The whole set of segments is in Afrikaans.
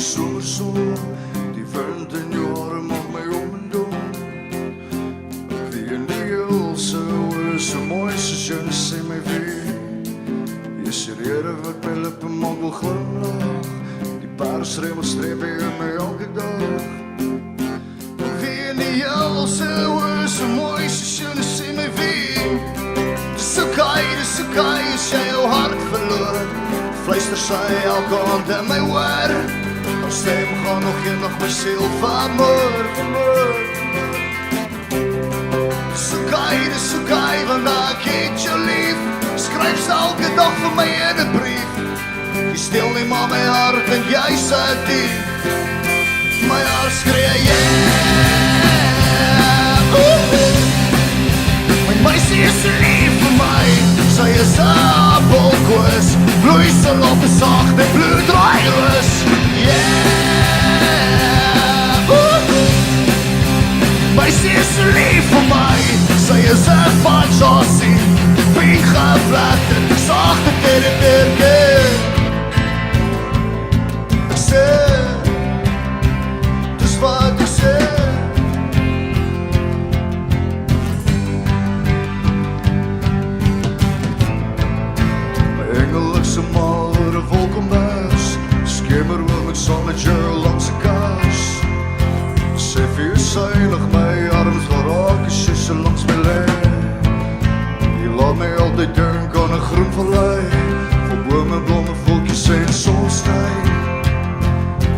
Zomerzon, die wind in jou arm maak my om en dom. Wie in die hulse oor so mooi soos jou sê my wie. Jy is die rede wat my lippe maak wil glimlach. Die paarsremmel streep jy in my elke dag. Wie in die hulse oor so mooi soos jou sê my wie. Dis okay as jy jou hart verloor. Fluister sy elke aand in my oor. Haar stem gaan nog eendag my siel vermoor. Dis okay, want ek het jou lief. Skryf sy elke dag vir my in 'n brief. Jy steel nie maar my hart en jy sê diep. My hart skree my meisie is lief vir my. Sy is 'n appelkoos, bloeisel op 'n sagte bloeddraairoos. Meisie is lief vir my. Sy is 'n fantasie, pink gevlekte, sagte teddybeertjie. Ek sê, dis wat ek sê. Oor 'n wolkenbuis, skemer oor met son met jou langs 'n kas. Sê vir jou seilig my arms geraak as jy so langs my lê. Jy laat my altyd dink aan 'n groen vallei, vol bome, blomme, voeltjies en sonskyn.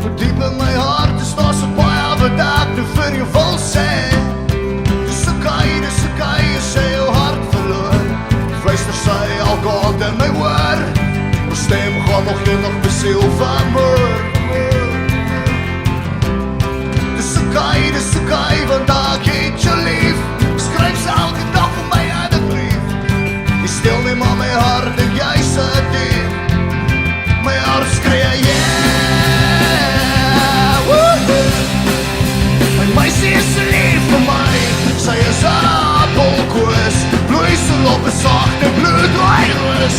Vir diep in my hart is daar so baie wat ek nou vir jou wil sê. Dis okay as jy jou hart verloor. Fluister sy elke aand in my oor. Stem gaan nog eendag my siel vermoor. Dis okay, want ek het jou lief. Skryf sy elke dag vir my in 'n brief. Jy steel nie maar my hart en jy sê diep. My hart skree my meisie is lief vir my. Sy is 'n appelkoos, bloeisel op 'n sagte bloeddraairoos.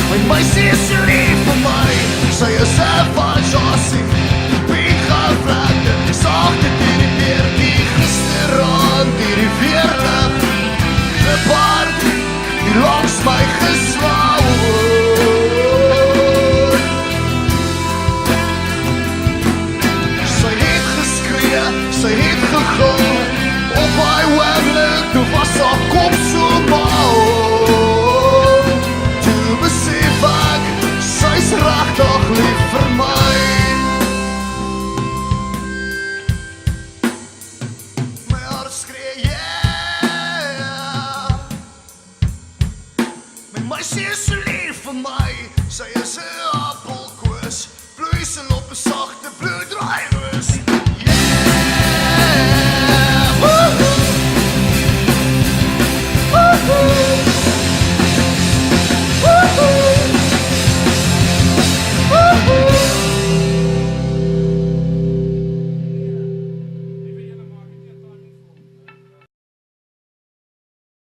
My meisie is lief vir my. Sy is 'n